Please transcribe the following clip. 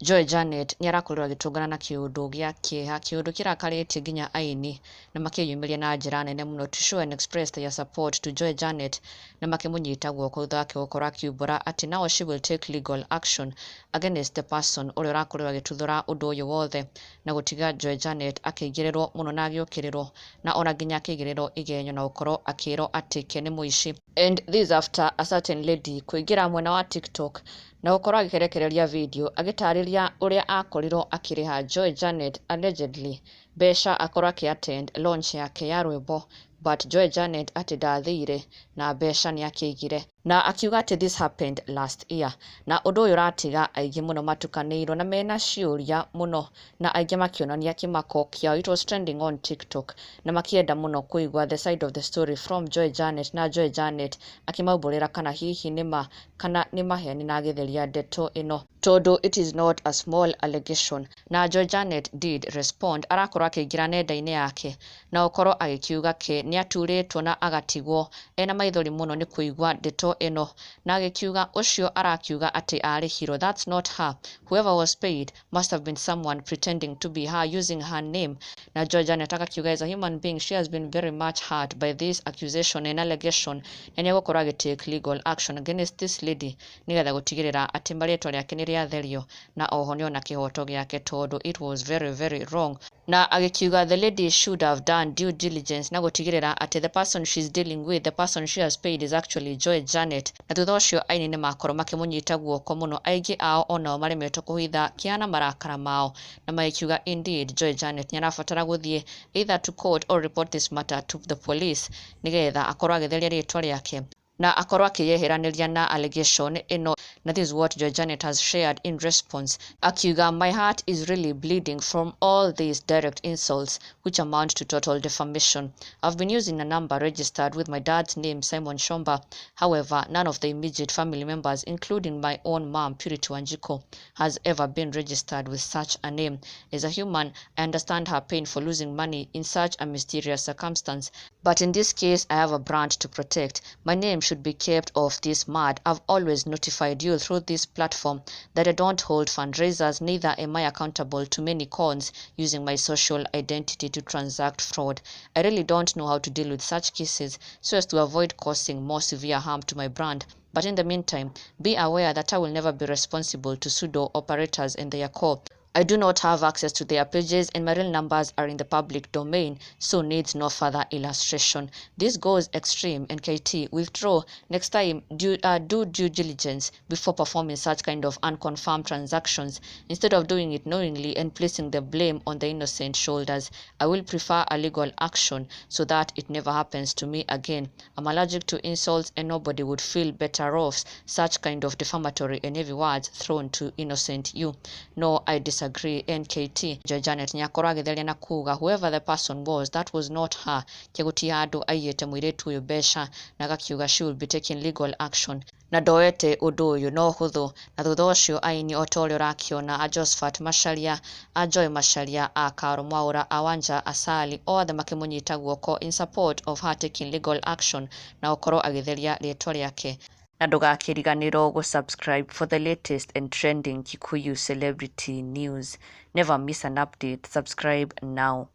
Joy Janet ni arakorirwo agitungana na kiundu gia kieha, kiundu kirakarĩtie nginya aini na makiyumiria na njĩra nene muno to show and express their support to Joy Janet na makimunyita guoko thutha wake gukorwo akiumbura ati now she will take legal action against the person ũrĩa ũrakorirwo agĩtuthũra ũndũ ũyũ wothe na gũtiga Joy Janet akĩingĩrĩrwo mũno na agĩũkĩrĩrwo na ona nginya akĩigĩrĩrwo igenyo na gũkorwo akĩrwo atĩ ke nĩ mũici. And this after a certain lady kũingĩra mwena wa TikTok na gũkorwo agĩkĩrekereria video agĩtarĩria ũrĩa akorirwo akĩrĩha Joy Janet allegedly mbeca akorwo akĩ-attend launch yake ya rwĩmbo, but Joy Janet atĩ ndathire na mbeca nĩ akĩigire na akiuga atĩ this happened last year, na ũndũ ũyũ ũratiga aingĩ mũno matukanĩirwo na mena ciũria mũno na aingĩ makĩonania kĩmako kĩao. It was trending on TikTok na makĩenda mũno kũigua the side of the story from Joy Janet, na Joy Janet akĩmaumbũrĩra kana hihi nĩma kana nĩ maheni na agĩtheria ndeto ĩno tondũ it is not a small allegation. Na Joy Janet did respond, arakorwo akĩingĩra nenda-inĩ yake na gũkorwo agĩkiuga ke nĩ aturĩtwo na agatigwo ena maithori mũno nĩ kũigua ndeto ĩno, na agĩkiuga ũcio arakiuga atĩ arĩhirwo, that's not her, whoever was paid must have been someone pretending to be her using her name. Na Joy Janet akakiuga as a human being she has been very much hurt by this accusation and allegation na nĩ gũkorwo agĩtake legal action against this lady nĩgetha gũtigĩrĩra atĩ marĩtwa rĩake nĩ rĩatherio na oho nĩona kĩhoto gĩake tondũ it was very very wrong. Na agĩkiuga the lady should have done due diligence na gũtigĩrĩra atĩ the person she's dealing with, the person she has paid is actually Joy Janet. Na thutha ũcio aini nĩ makorwo makĩmũnyita guoko mũno, aingĩ ao onao maremetwo kũhitha kĩana marakara mao na magĩkiuga indeed Joy Janet nĩ arabatara gũthiĩ either to court or report this matter to the police nĩgetha akorwo agĩtheria rĩtwa rĩake na akorwo akĩyeheranĩria na allegation ĩno. Na this is what Joy Janet has shared in response, akiuga my heart is really bleeding from all these direct insults which amount to total defamation. I've been using a number registered with my dad's name, Simon Shomba. However, none of the immediate family members, including my own mom, Purity Wanjiko, has ever been registered with such a name. As a human, I understand her pain for losing money in such a mysterious circumstance, but in this case, I have a brand to protect. My name should be kept off this mud. I've always notified you through this platform that I don't hold fundraisers, neither am I accountable to many cons using my social identity to transact fraud. I really don't know how to deal with such cases so as to avoid causing more severe harm to my brand. But in the meantime, be aware that I will never be responsible to pseudo operators and their core. I do not have access to their pages and my real numbers are in the public domain, so needs no further illustration. This goes extreme. NKT, withdraw. Next time, do due diligence before performing such kind of unconfirmed transactions instead of doing it knowingly and placing the blame on the innocent shoulders. I will prefer a legal action so that it never happens to me again. I'm allergic to insults and nobody would feel better off such kind of defamatory and heavy words thrown to innocent you. No, I disagree. NKT. Joy Janet nĩ akorwo agĩtheria na kuga whoever the person was, that was not her. Kĩgutia andũ aiyĩte mũirĩtu ũyũ mbeca na agakiuga she will be taking legal action na ndoete ũndũ ũyũ no hũthũ. Na thutha ũcio aini o ta ũrĩa ũrakĩona a Josephat Macharia, a Joy Macharia, a Karo Mwaura, a Wanja Asali, othe makĩmũnyita guoko in support of her taking legal action na gũkorwo agĩtheria rĩtwa rĩake. Na ndũgakĩriganĩrwo gũ-subscribe for the latest and trending Kikuyu celebrity news. Never miss an update. Subscribe now.